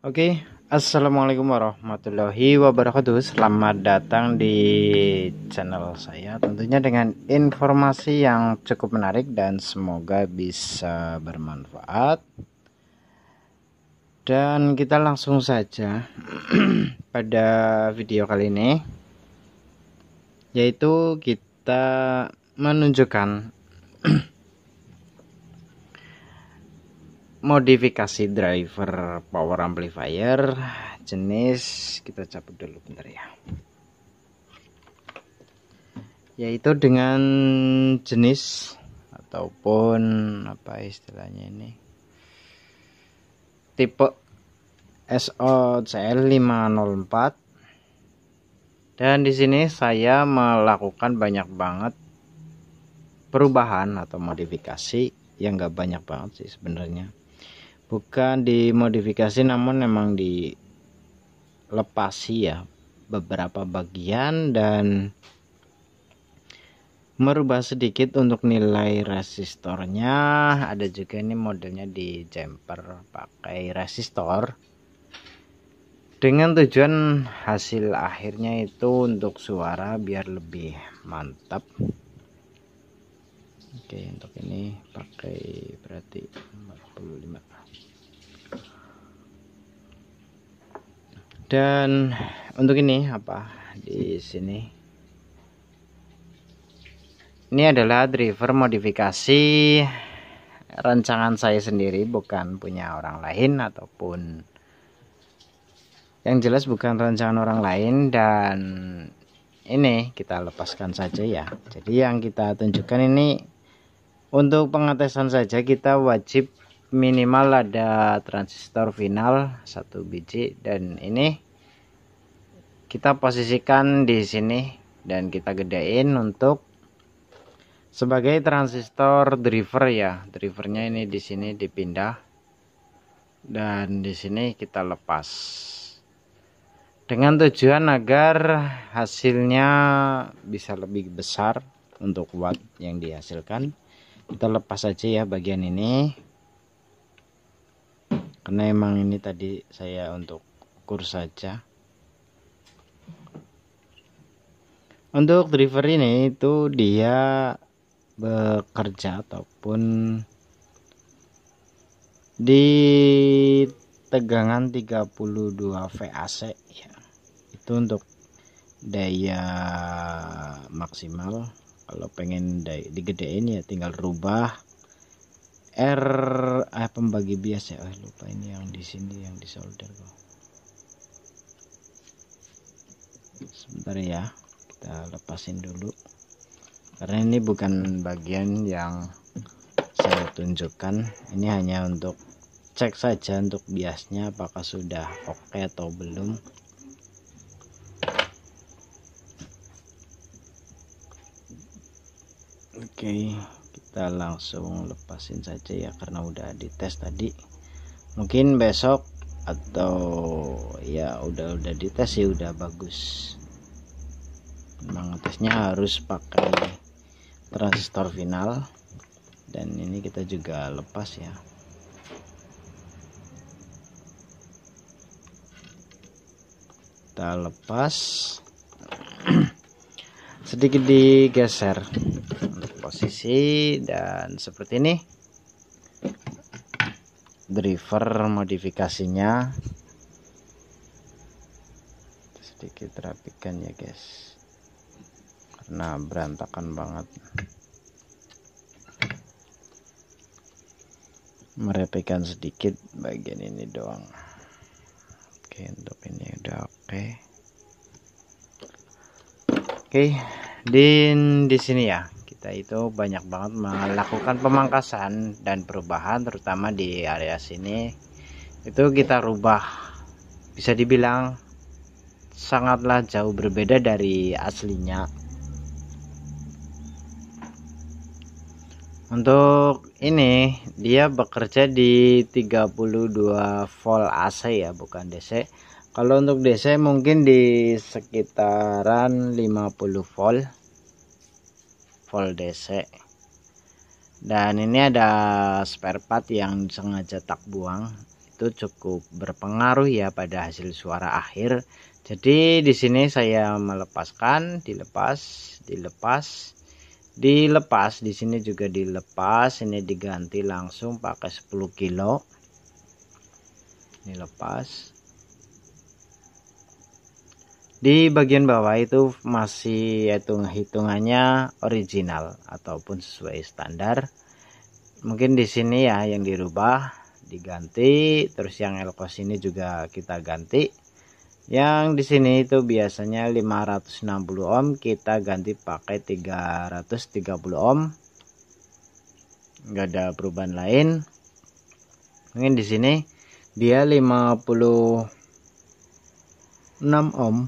Oke, assalamualaikum warahmatullahi wabarakatuh. Selamat datang di channel saya, tentunya dengan informasi yang cukup menarik dan semoga bisa bermanfaat. Dan kita langsung saja pada video kali ini, yaitu kita menunjukkan modifikasi driver power amplifier jenis, kita cabut dulu bentar ya, yaitu dengan jenis ataupun apa istilahnya ini, tipe SOCL 504. Dan di sini saya melakukan banyak banget perubahan atau modifikasi, yang enggak banyak banget sih sebenarnya. Bukan dimodifikasi namun memang dilepasi ya beberapa bagian dan merubah sedikit untuk nilai resistornya. Ada juga ini modelnya di jumper pakai resistor, dengan tujuan hasil akhirnya itu untuk suara biar lebih mantap. Oke, untuk ini pakai berarti 45. Dan untuk ini apa di sini, ini adalah driver modifikasi rancangan saya sendiri, bukan punya orang lain, ataupun yang jelas bukan rancangan orang lain. Dan ini kita lepaskan saja ya. Jadi yang kita tunjukkan ini untuk pengetesan saja, kita wajib minimal ada transistor final 1 biji, dan ini kita posisikan di sini dan kita gedein untuk sebagai transistor driver ya. Drivernya ini di sini dipindah dan di sini kita lepas, dengan tujuan agar hasilnya bisa lebih besar untuk watt yang dihasilkan. Kita lepas saja ya bagian ini, karena emang ini tadi saya untuk ukur saja. Untuk driver ini itu dia bekerja ataupun di tegangan 32 VAC ya. Itu untuk daya maksimal. Kalau pengen digedein ya tinggal rubah pembagi bias ya. Lupa ini yang di sini yang disolder kok. Sebentar ya, kita lepasin dulu karena ini bukan bagian yang saya tunjukkan. Ini hanya untuk cek saja untuk biasnya apakah sudah oke atau belum. Oke, kita langsung lepasin saja ya, karena udah dites tadi. Mungkin besok atau ya udah dites ya udah bagus. Memang tesnya harus pakai transistor final, dan ini kita juga lepas ya. Kita lepas sedikit digeser untuk posisi, dan seperti ini driver modifikasinya. Sedikit rapikan ya guys, karena berantakan banget. Merapikan sedikit bagian ini doang. Oke, untuk ini udah oke. Oke, di sini ya kita itu banyak banget melakukan pemangkasan dan perubahan, terutama di area sini itu kita rubah, bisa dibilang sangatlah jauh berbeda dari aslinya. Untuk ini dia bekerja di 32 volt AC ya, bukan DC. Kalau untuk DC mungkin di sekitaran 50 volt DC. Dan ini ada spare part yang sengaja tak buang. itu cukup berpengaruh ya pada hasil suara akhir. Jadi di sini saya melepaskan, dilepas, di sini juga dilepas, ini diganti langsung pakai 10 kilo. Ini lepas. Di bagian bawah itu masih hitungannya original ataupun sesuai standar. Mungkin di sini ya yang dirubah, diganti, terus yang elkos ini juga kita ganti. Yang di sini itu biasanya 560 ohm, kita ganti pakai 330 ohm. Enggak ada perubahan lain. Mungkin di sini dia 56 ohm.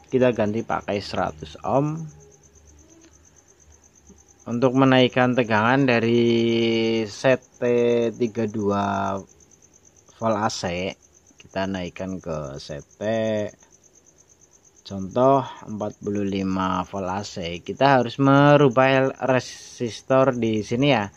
Kita ganti pakai 100 ohm. Untuk menaikkan tegangan dari CT32 volt AC, kita naikkan ke CT contoh 45 volt AC. Kita harus merubah resistor di sini ya.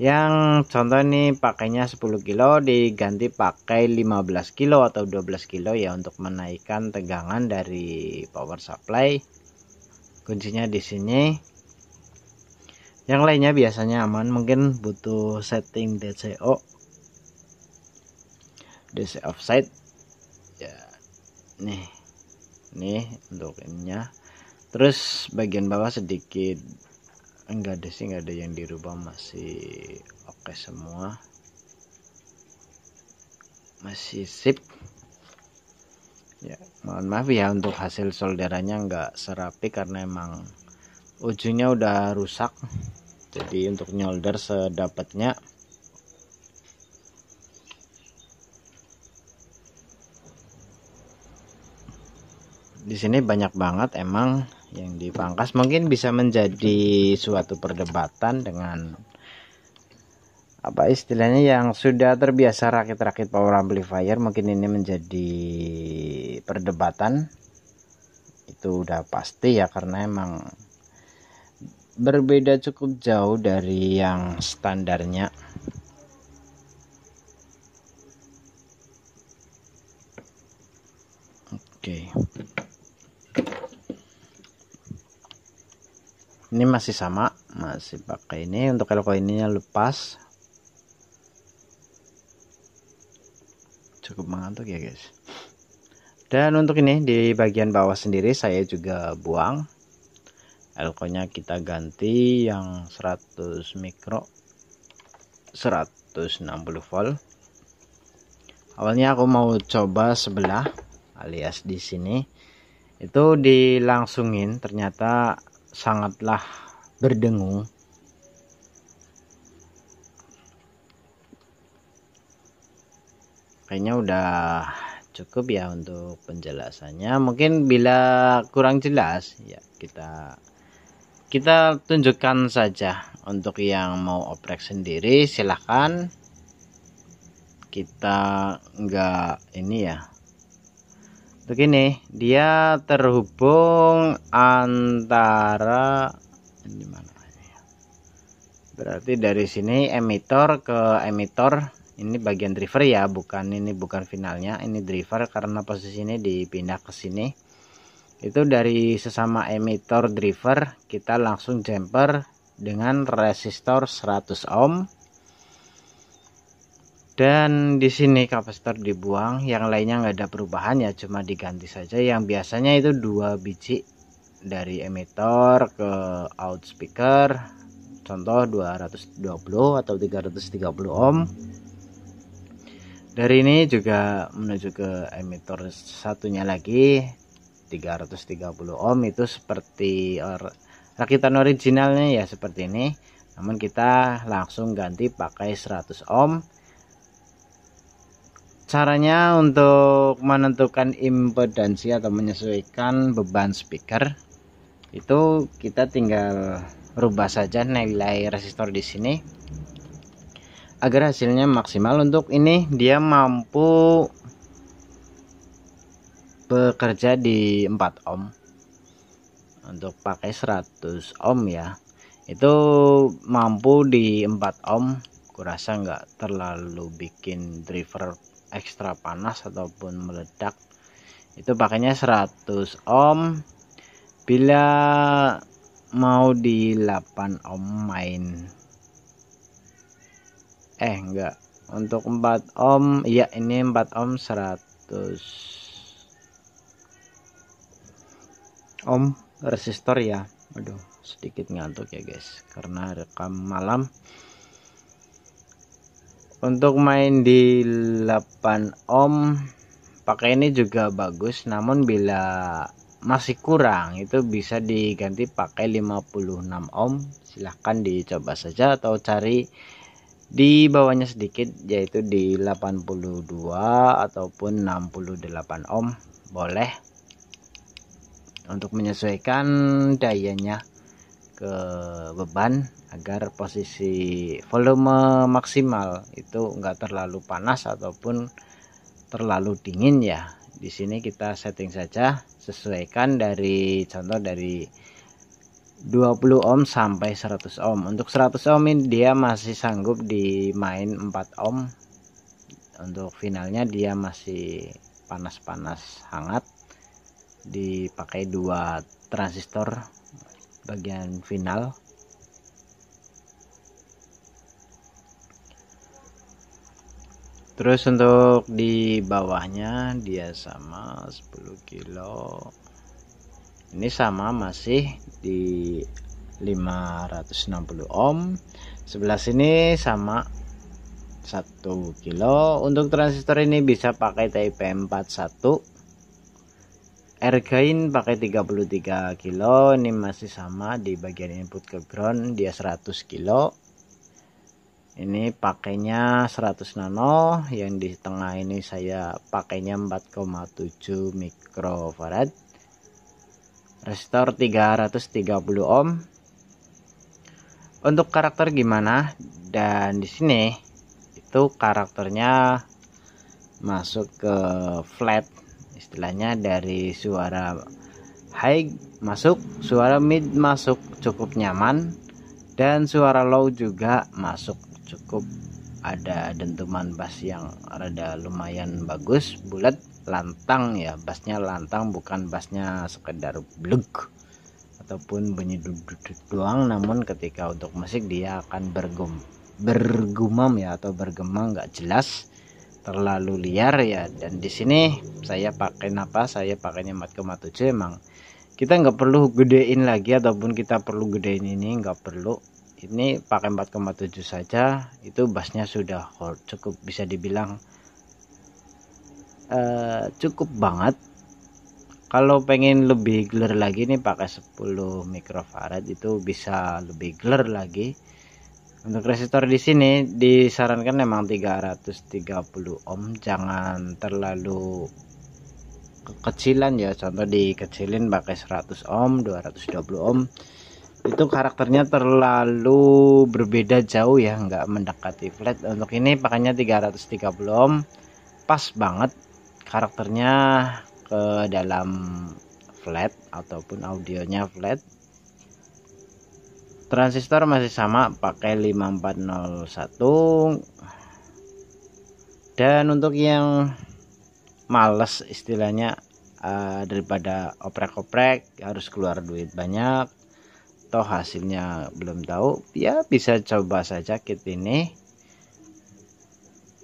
Yang contoh ini pakainya 10 kilo, diganti pakai 15 kilo atau 12 kilo ya, untuk menaikkan tegangan dari power supply. Kuncinya di sini. Yang lainnya biasanya aman, mungkin butuh setting DC offset ya. Nih untuk ininya. Terus bagian bawah sedikit enggak ada sih, enggak ada yang dirubah, masih oke semua, masih sip ya. Mohon maaf ya untuk hasil solderannya enggak serapi karena emang ujungnya udah rusak. Jadi untuk nyolder sedapatnya. Di sini banyak banget emang yang dipangkas, mungkin bisa menjadi suatu perdebatan dengan apa istilahnya yang sudah terbiasa rakit-rakit power amplifier. Mungkin ini menjadi perdebatan, itu udah pasti ya, karena emang berbeda cukup jauh dari yang standarnya. Oke. Ini masih sama, masih pakai ini. Untuk elko ininya lepas. Cukup mengantuk ya guys. Dan untuk ini di bagian bawah sendiri saya juga buang. Elko-nya kita ganti yang 100 mikro 160 volt. Awalnya aku mau coba sebelah alias di sini. Itu dilangsungin, ternyata sangatlah berdengung. Kayaknya udah cukup ya untuk penjelasannya. Mungkin bila kurang jelas ya kita tunjukkan saja. Untuk yang mau oprek sendiri silahkan. Kita enggak ini ya. Untuk ini dia terhubung antara ini mana ya? Berarti dari sini emitor ke emitor. Ini bagian driver ya, ini bukan finalnya. Ini driver karena posisi ini dipindah ke sini. Itu dari sesama emitor driver kita langsung jumper dengan resistor 100 ohm. Dan di sini kapasitor dibuang, yang lainnya nggak ada perubahan ya, cuma diganti saja. Yang biasanya itu 2 biji dari emitor ke out speaker, contoh 220 atau 330 ohm. Dari ini juga menuju ke emitor satunya lagi 330 ohm. Itu seperti rakitan originalnya ya, seperti ini. Namun kita langsung ganti pakai 100 ohm. Caranya untuk menentukan impedansi atau menyesuaikan beban speaker itu kita tinggal rubah saja nilai resistor di sini agar hasilnya maksimal. Untuk ini dia mampu bekerja di 4 ohm. Untuk pakai 100 ohm ya, itu mampu di 4 ohm kurasa nggak terlalu bikin driver ekstra panas ataupun meledak. Itu pakainya 100 ohm. Bila mau di 8 ohm main enggak, untuk 4 ohm, iya ini 4 ohm 100 ohm resistor ya. Aduh, sedikit ngantuk ya guys karena rekam malam. Untuk main di 8 ohm pakai ini juga bagus, namun bila masih kurang itu bisa diganti pakai 56 ohm. Silahkan dicoba saja atau cari di bawahnya sedikit, yaitu di 82 ataupun 68 ohm boleh, untuk menyesuaikan dayanya ke beban agar posisi volume maksimal itu enggak terlalu panas ataupun terlalu dingin ya. Di sini kita setting saja, sesuaikan dari contoh dari 20 ohm sampai 100 ohm. Untuk 100 ohm ini dia masih sanggup dimain 4 ohm. Untuk finalnya dia masih panas-panas hangat, dipakai 2 transistor bagian final. Terus untuk di bawahnya dia sama 10 kilo. Ini sama masih di 560 ohm. Sebelah sini sama 1 kilo. Untuk transistor ini bisa pakai TIP41. Airgain pakai 33 kilo. Ini masih sama di bagian input ke ground, dia 100 kilo. Ini pakainya 100 nano, yang di tengah ini saya pakainya 4,7 mikrofarad. Resistor 330 ohm. Untuk karakter gimana? Dan di sini itu karakternya masuk ke flat, istilahnya dari suara high masuk, suara mid masuk cukup nyaman, dan suara low juga masuk cukup, ada dentuman bass yang rada lumayan bagus, bulat, lantang ya, bassnya lantang, bukan bassnya sekedar blug ataupun bunyi duduk doang, namun ketika untuk musik dia akan bergumam ya, atau bergema, nggak jelas, terlalu liar ya. Dan di sini saya pakai apa, saya pakainya 4,7. Emang kita nggak perlu gedein lagi ataupun kita perlu gedein, ini nggak perlu. Ini pakai 4,7 saja, itu bassnya sudah cukup, bisa dibilang cukup banget. Kalau pengen lebih gelar lagi nih pakai 10 mikrofarad, itu bisa lebih gelar lagi. Untuk resistor di sini disarankan memang 330 ohm, jangan terlalu kekecilan ya. Contoh dikecilin pakai 100 ohm, 220 ohm. Itu karakternya terlalu berbeda jauh ya, nggak mendekati flat. Untuk ini pakainya 330 ohm, pas banget karakternya ke dalam flat ataupun audionya flat. Transistor masih sama, pakai 5401. Dan untuk yang males istilahnya, daripada oprek-oprek harus keluar duit banyak, toh hasilnya belum tahu, ya bisa coba saja kit ini,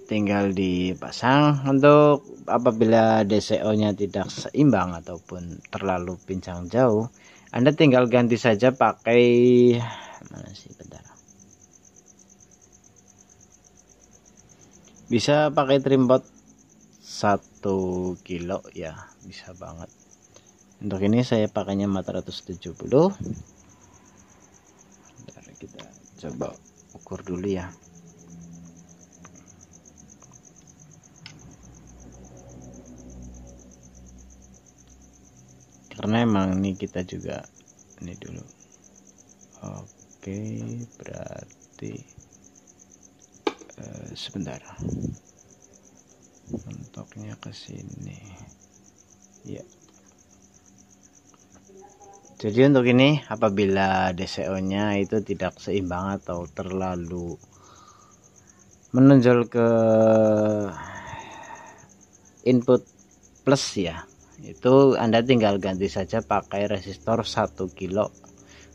tinggal dipasang. Untuk apabila DCO nya tidak seimbang ataupun terlalu pincang jauh, Anda tinggal ganti saja pakai mana sih, bentar, bisa pakai trimpot 1 kilo ya, bisa banget. Untuk ini saya pakainya 470. Bentar, kita coba ukur dulu ya. Karena emang ini kita juga ini dulu. Oke, berarti sebentar, mentoknya ke sini ya. Jadi untuk ini apabila DCO nya itu tidak seimbang atau terlalu menonjol ke input plus ya, itu Anda tinggal ganti saja pakai resistor 1 kilo.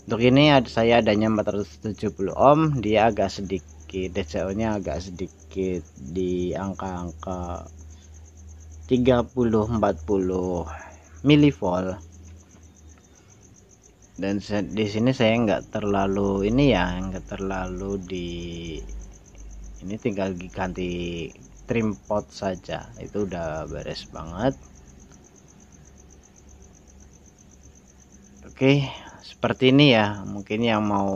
Untuk ini saya adanya 470 ohm, dia agak sedikit DCO nya agak sedikit di angka-angka 30-40 milivolt. Dan di sini saya nggak terlalu nggak terlalu ini tinggal ganti trim pot saja, itu udah beres banget. Oke, seperti ini ya. Mungkin yang mau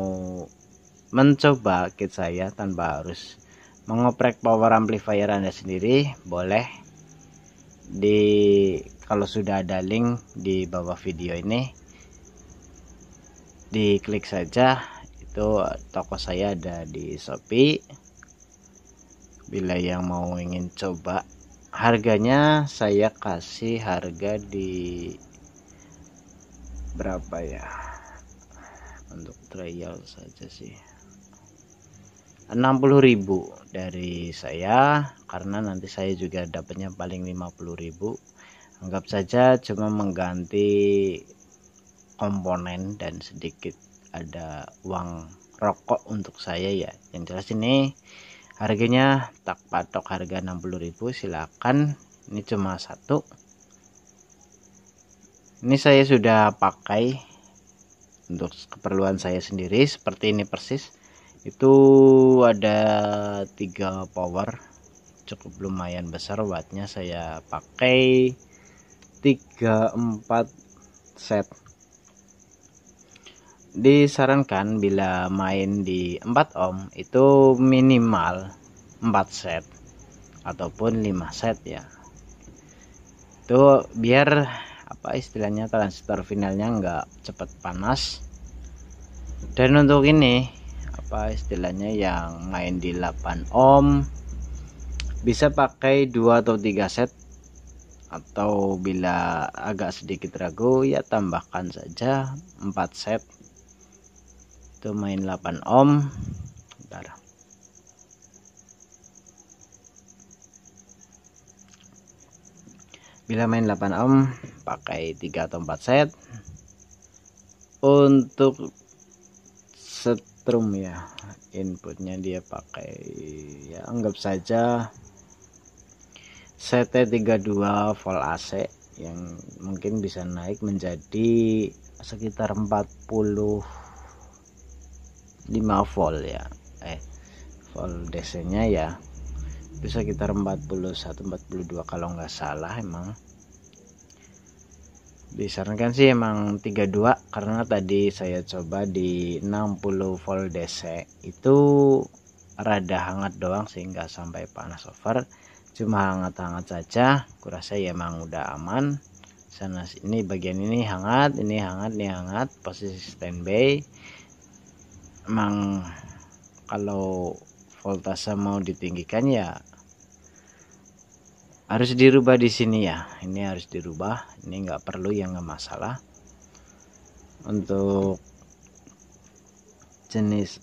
mencoba kit saya tanpa harus mengoprek power amplifier Anda sendiri, boleh kalau sudah ada link di bawah video ini, diklik saja. Itu toko saya ada di Shopee. Bila yang mau ingin coba, harganya saya kasih harga di berapa ya, untuk trial saja sih 60.000 dari saya, karena nanti saya juga dapatnya paling 50.000. Anggap saja cuma mengganti komponen dan sedikit ada uang rokok untuk saya ya. Yang jelas ini harganya tak patok harga 60.000, silakan. Ini cuma satu. Ini saya sudah pakai untuk keperluan saya sendiri, seperti ini persis. Itu ada 3 power, cukup lumayan besar wattnya. Saya pakai 3-4 set. Disarankan bila main di 4 ohm itu minimal 4 set ataupun 5 set ya. Itu biar istilahnya transistor finalnya nggak cepat panas. Dan untuk ini istilahnya yang main di 8 ohm bisa pakai 2 atau 3 set, atau bila agak sedikit ragu ya tambahkan saja 4 set. Itu main 8 ohm. Bentar. Bila main 8 ohm pakai 3 atau 4 set. Untuk setrum ya, inputnya dia pakai ya anggap saja CT32 volt AC yang mungkin bisa naik menjadi sekitar 45 volt ya. Volt DC nya ya itu sekitar 41-42 kalau nggak salah. Emang disarankan sih emang 32, karena tadi saya coba di 60 volt DC itu rada hangat doang sih, nggak sampai panas over, cuma hangat-hangat saja. Kurasa ya emang udah aman. Sana sini bagian ini hangat, ini hangat, ini hangat, posisi standby. Emang kalau voltase mau ditinggikan ya harus dirubah di sini ya. Ini harus dirubah, ini nggak perlu ya, nggak masalah. Untuk jenis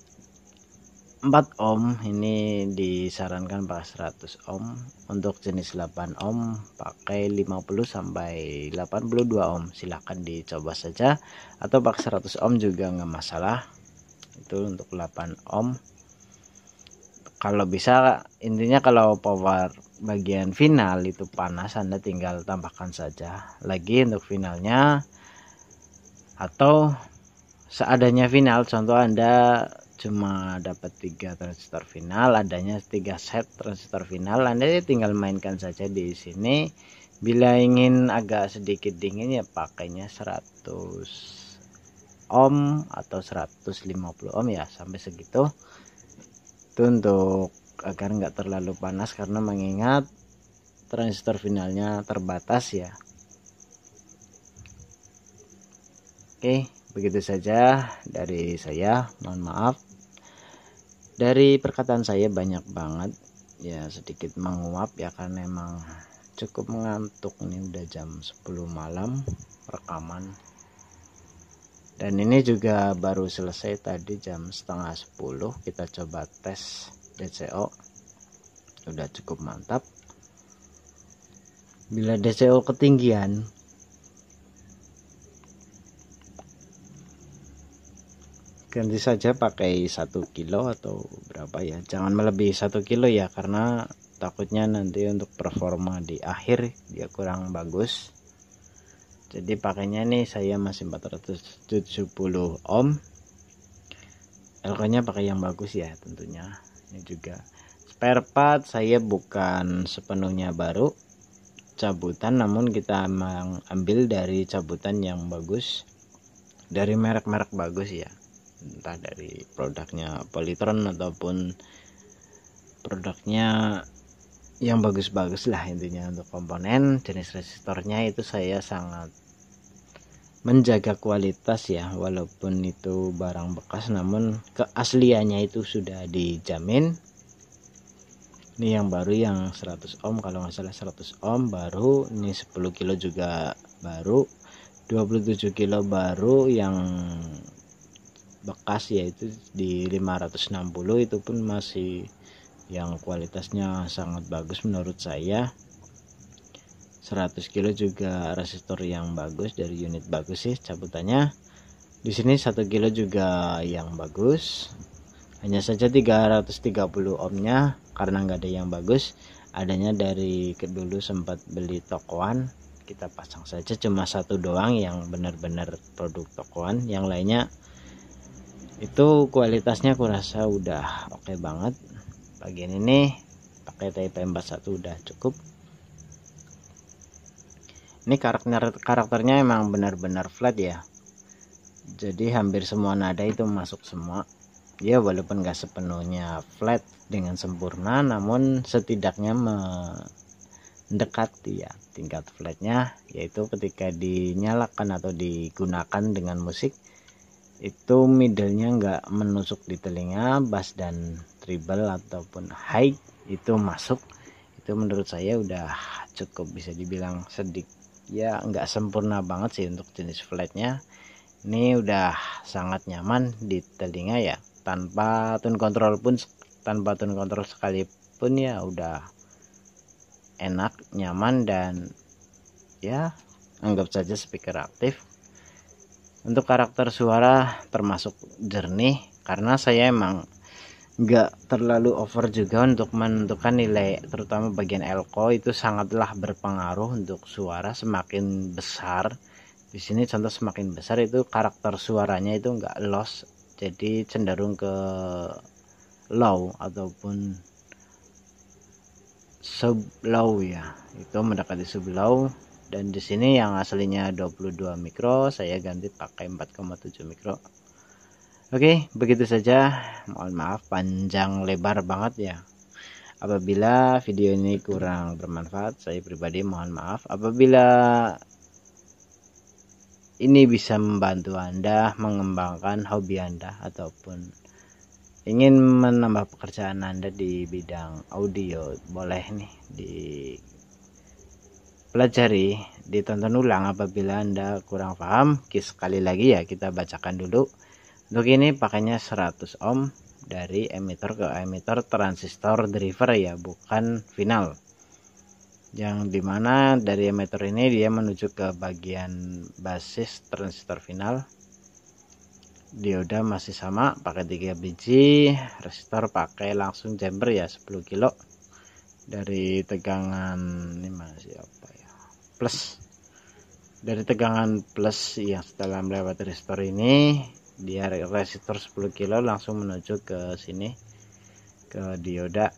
4 ohm ini disarankan pakai 100 ohm. Untuk jenis 8 ohm pakai 50 sampai 82 ohm. Silahkan dicoba saja, atau pakai 100 ohm juga nggak masalah. Itu untuk 8 ohm. Kalau bisa, intinya kalau power bagian final itu panas, Anda tinggal tambahkan saja lagi untuk finalnya. Atau seadanya final, contoh Anda cuma dapat 3 transistor final, adanya 3 set transistor final, Anda tinggal mainkan saja di sini. Bila ingin agak sedikit dingin ya pakainya 100 ohm atau 150 ohm ya, sampai segitu. Itu untuk agar nggak terlalu panas, karena mengingat transistor finalnya terbatas ya. Oke, begitu saja dari saya. Mohon maaf dari perkataan saya banyak banget ya, sedikit menguap ya, karena emang cukup mengantuk. Ini udah jam 10 malam rekaman, dan ini juga baru selesai tadi jam setengah 10. Kita coba tes DCO. udah cukup mantap. Bila DCO ketinggian, ganti saja pakai 1 kilo atau berapa ya, jangan melebihi 1 kilo ya, karena takutnya nanti untuk performa di akhir dia kurang bagus. Jadi pakainya nih saya masih 470 ohm. Elko nya pakai yang bagus ya tentunya. Ini juga spare part saya bukan sepenuhnya baru cabutan, namun kita mengambil dari cabutan yang bagus, dari merek-merek bagus ya, entah dari produknya Polytron ataupun produknya yang bagus-bagus lah intinya. Untuk komponen jenis resistornya itu saya sangat menjaga kualitas ya, walaupun itu barang bekas namun keasliannya itu sudah dijamin. Ini yang baru yang 100 ohm kalau nggak salah, 100 ohm baru. Ini 10 kilo juga baru, 27 kilo baru. Yang bekas yaitu di 560 itu pun masih yang kualitasnya sangat bagus menurut saya. 100 kilo juga resistor yang bagus, dari unit bagus sih cabutannya. Di sini 1 kilo juga yang bagus, hanya saja 330 ohmnya karena nggak ada yang bagus, adanya dari dulu sempat beli tokoan, kita pasang saja cuma satu doang yang benar-benar produk tokoan. Yang lainnya itu kualitasnya kurasa udah oke banget. Bagian ini pakai TP41 udah cukup. Ini karakternya emang benar-benar flat ya, jadi hampir semua nada itu masuk semua ya, walaupun gak sepenuhnya flat dengan sempurna, namun setidaknya mendekati ya tingkat flatnya, yaitu ketika dinyalakan atau digunakan dengan musik itu middle-nya nggak menusuk di telinga, bass dan treble ataupun high itu masuk. Itu menurut saya udah cukup bisa dibilang sedikit ya, nggak sempurna banget sih untuk jenis flatnya. Ini udah sangat nyaman di telinga ya, tanpa tone control sekalipun ya udah enak, nyaman, dan ya anggap saja speaker aktif. Untuk karakter suara termasuk jernih, karena saya emang nggak terlalu over juga untuk menentukan nilai, terutama bagian elko itu sangatlah berpengaruh untuk suara. Semakin besar di sini contoh, semakin besar itu karakter suaranya itu nggak loss, jadi cenderung ke low ataupun sub low ya, itu mendekati sub low. Dan di sini yang aslinya 22 mikro saya ganti pakai 4,7 mikro. Oke, begitu saja. Mohon maaf panjang lebar banget ya. Apabila video ini kurang bermanfaat, saya pribadi mohon maaf. Apabila ini bisa membantu Anda mengembangkan hobi Anda ataupun ingin menambah pekerjaan Anda di bidang audio, boleh nih dipelajari, ditonton ulang. Apabila Anda kurang paham, sekali lagi ya kita bacakan dulu. Untuk ini pakainya 100 ohm dari emitter ke emitter transistor driver ya, bukan final. Yang dimana dari emitter ini dia menuju ke bagian basis transistor final. Dioda masih sama pakai 3 biji, resistor pakai langsung jumper ya 10 kilo. Dari tegangan ini masih apa ya, plus, dari tegangan plus yang setelah melewati resistor ini, dia resistor 10 kilo langsung menuju ke sini, ke dioda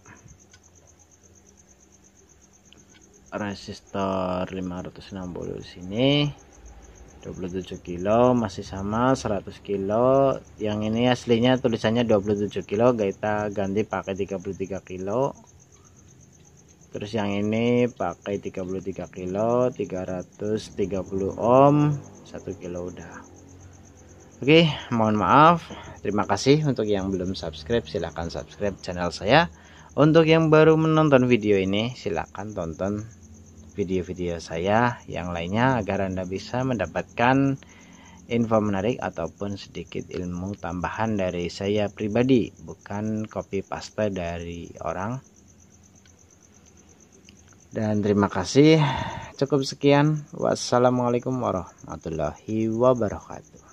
resistor 560 di sini. 27 kilo masih sama, 100 kilo. Yang ini aslinya tulisannya 27 kilo, kita ganti pakai 33 kilo. Terus yang ini pakai 33 kilo, 330 ohm, 1 kilo udah. Oke, mohon maaf. Terima kasih untuk yang belum subscribe, silahkan subscribe channel saya. Untuk yang baru menonton video ini, silahkan tonton video-video saya yang lainnya agar Anda bisa mendapatkan info menarik ataupun sedikit ilmu tambahan dari saya pribadi, bukan copy paste dari orang. Dan terima kasih. Cukup sekian. Wassalamualaikum warahmatullahi wabarakatuh.